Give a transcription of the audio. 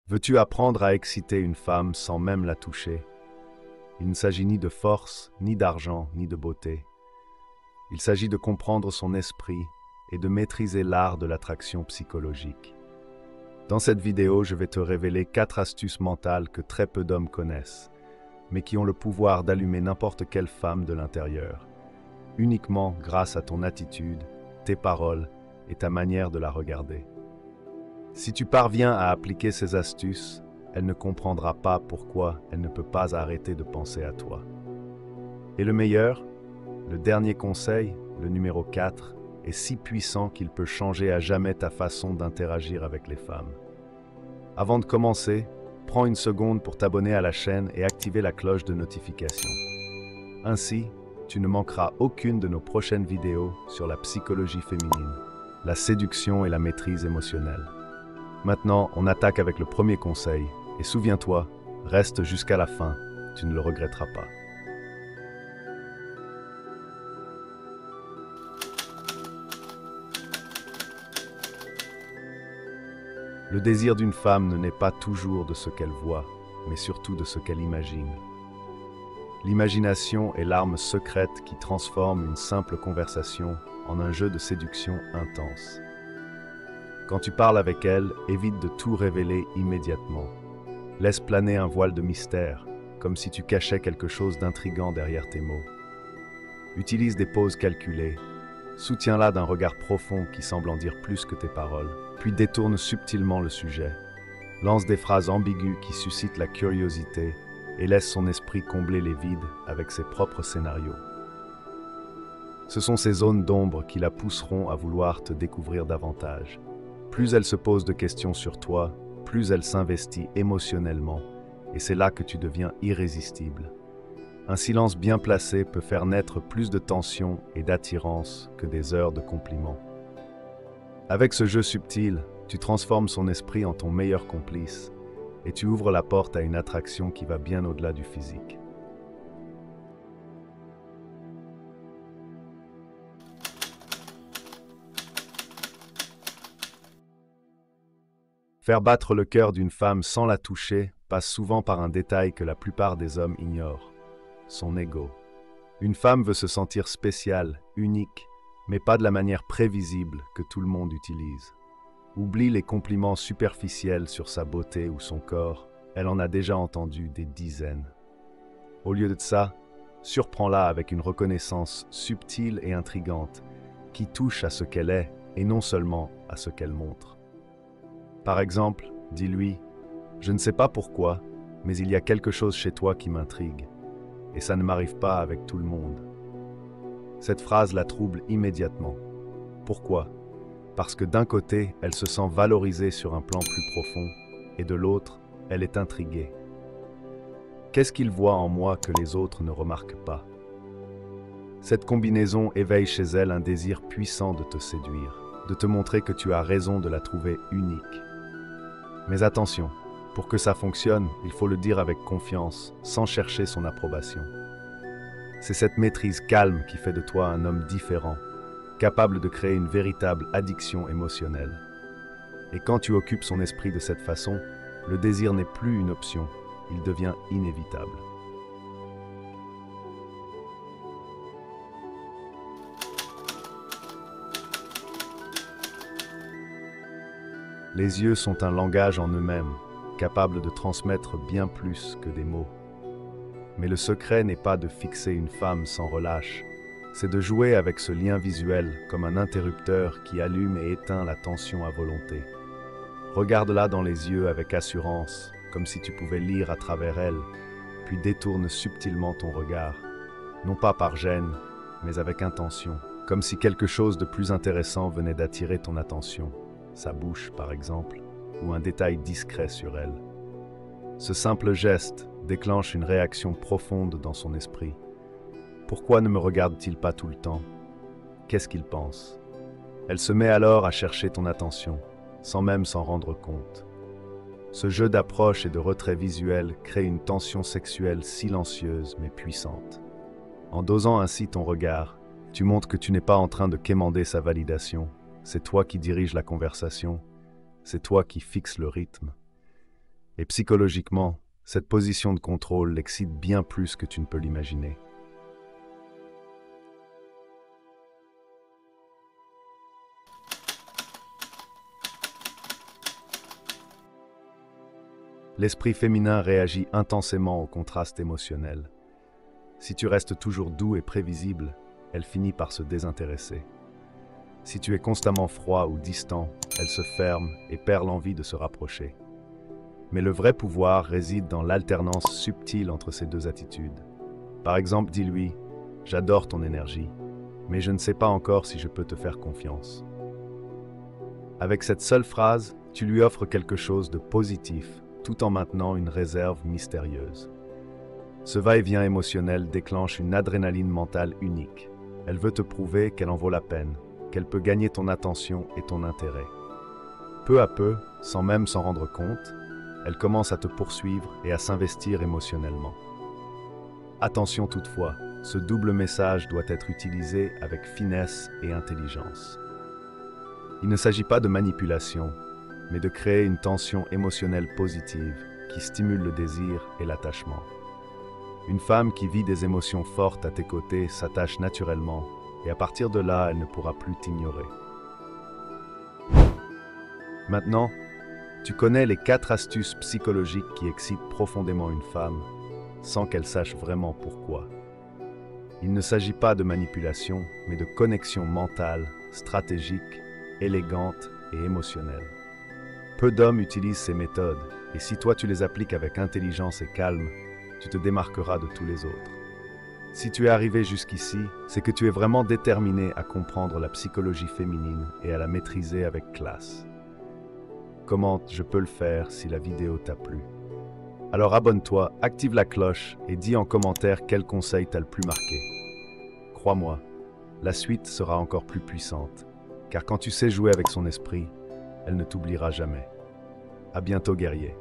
Veux-tu apprendre à exciter une femme sans même la toucher? Il ne s'agit ni de force, ni d'argent, ni de beauté. Il s'agit de comprendre son esprit et de maîtriser l'art de l'attraction psychologique. Dans cette vidéo, je vais te révéler 4 astuces mentales que très peu d'hommes connaissent, mais qui ont le pouvoir d'allumer n'importe quelle femme de l'intérieur, uniquement grâce à ton attitude, tes paroles et ta manière de la regarder. Si tu parviens à appliquer ces astuces, elle ne comprendra pas pourquoi elle ne peut pas arrêter de penser à toi. Et le meilleur, le dernier conseil, le numéro 4, est si puissant qu'il peut changer à jamais ta façon d'interagir avec les femmes. Avant de commencer, prends une seconde pour t'abonner à la chaîne et activer la cloche de notification. Ainsi, tu ne manqueras aucune de nos prochaines vidéos sur la psychologie féminine, la séduction et la maîtrise émotionnelle. Maintenant, on attaque avec le premier conseil, et souviens-toi, reste jusqu'à la fin, tu ne le regretteras pas. Le désir d'une femme ne naît pas toujours de ce qu'elle voit, mais surtout de ce qu'elle imagine. L'imagination est l'arme secrète qui transforme une simple conversation en un jeu de séduction intense. Quand tu parles avec elle, évite de tout révéler immédiatement. Laisse planer un voile de mystère, comme si tu cachais quelque chose d'intrigant derrière tes mots. Utilise des pauses calculées. Soutiens-la d'un regard profond qui semble en dire plus que tes paroles, puis détourne subtilement le sujet. Lance des phrases ambiguës qui suscitent la curiosité et laisse son esprit combler les vides avec ses propres scénarios. Ce sont ces zones d'ombre qui la pousseront à vouloir te découvrir davantage. Plus elle se pose de questions sur toi, plus elle s'investit émotionnellement, et c'est là que tu deviens irrésistible. Un silence bien placé peut faire naître plus de tension et d'attirance que des heures de compliments. Avec ce jeu subtil, tu transformes son esprit en ton meilleur complice, et tu ouvres la porte à une attraction qui va bien au-delà du physique. Faire battre le cœur d'une femme sans la toucher passe souvent par un détail que la plupart des hommes ignorent, son ego. Une femme veut se sentir spéciale, unique, mais pas de la manière prévisible que tout le monde utilise. Oublie les compliments superficiels sur sa beauté ou son corps, elle en a déjà entendu des dizaines. Au lieu de ça, surprends-la avec une reconnaissance subtile et intrigante qui touche à ce qu'elle est et non seulement à ce qu'elle montre. Par exemple, dis-lui « Je ne sais pas pourquoi, mais il y a quelque chose chez toi qui m'intrigue, et ça ne m'arrive pas avec tout le monde. » Cette phrase la trouble immédiatement. Pourquoi? Parce que d'un côté, elle se sent valorisée sur un plan plus profond, et de l'autre, elle est intriguée. Qu'est-ce qu'il voit en moi que les autres ne remarquent pas? Cette combinaison éveille chez elle un désir puissant de te séduire, de te montrer que tu as raison de la trouver unique. Mais attention, pour que ça fonctionne, il faut le dire avec confiance, sans chercher son approbation. C'est cette maîtrise calme qui fait de toi un homme différent, capable de créer une véritable addiction émotionnelle. Et quand tu occupes son esprit de cette façon, le désir n'est plus une option, il devient inévitable. Les yeux sont un langage en eux-mêmes, capable de transmettre bien plus que des mots. Mais le secret n'est pas de fixer une femme sans relâche, c'est de jouer avec ce lien visuel comme un interrupteur qui allume et éteint la tension à volonté. Regarde-la dans les yeux avec assurance, comme si tu pouvais lire à travers elle, puis détourne subtilement ton regard, non pas par gêne, mais avec intention, comme si quelque chose de plus intéressant venait d'attirer ton attention. Sa bouche par exemple, ou un détail discret sur elle. Ce simple geste déclenche une réaction profonde dans son esprit. Pourquoi ne me regarde-t-il pas tout le temps? Qu'est-ce qu'il pense? Elle se met alors à chercher ton attention, sans même s'en rendre compte. Ce jeu d'approche et de retrait visuel crée une tension sexuelle silencieuse mais puissante. En dosant ainsi ton regard, tu montres que tu n'es pas en train de quémander sa validation. C'est toi qui diriges la conversation, c'est toi qui fixes le rythme. Et psychologiquement, cette position de contrôle l'excite bien plus que tu ne peux l'imaginer. L'esprit féminin réagit intensément au contraste émotionnel. Si tu restes toujours doux et prévisible, elle finit par se désintéresser. Si tu es constamment froid ou distant, elle se ferme et perd l'envie de se rapprocher. Mais le vrai pouvoir réside dans l'alternance subtile entre ces deux attitudes. Par exemple, dis-lui « J'adore ton énergie, mais je ne sais pas encore si je peux te faire confiance. » Avec cette seule phrase, tu lui offres quelque chose de positif, tout en maintenant une réserve mystérieuse. Ce va-et-vient émotionnel déclenche une adrénaline mentale unique. Elle veut te prouver qu'elle en vaut la peine, qu'elle peut gagner ton attention et ton intérêt. Peu à peu, sans même s'en rendre compte, elle commence à te poursuivre et à s'investir émotionnellement. Attention toutefois, ce double message doit être utilisé avec finesse et intelligence. Il ne s'agit pas de manipulation, mais de créer une tension émotionnelle positive qui stimule le désir et l'attachement. Une femme qui vit des émotions fortes à tes côtés s'attache naturellement et à partir de là, elle ne pourra plus t'ignorer. Maintenant, tu connais les 4 astuces psychologiques qui excitent profondément une femme sans qu'elle sache vraiment pourquoi. Il ne s'agit pas de manipulation, mais de connexion mentale, stratégique, élégante et émotionnelle. Peu d'hommes utilisent ces méthodes, et si toi tu les appliques avec intelligence et calme, tu te démarqueras de tous les autres. Si tu es arrivé jusqu'ici, c'est que tu es vraiment déterminé à comprendre la psychologie féminine et à la maîtriser avec classe. Commente « Je peux le faire » si la vidéo t'a plu. Alors abonne-toi, active la cloche et dis en commentaire quel conseil t'a le plus marqué. Crois-moi, la suite sera encore plus puissante, car quand tu sais jouer avec son esprit, elle ne t'oubliera jamais. À bientôt, guerrier.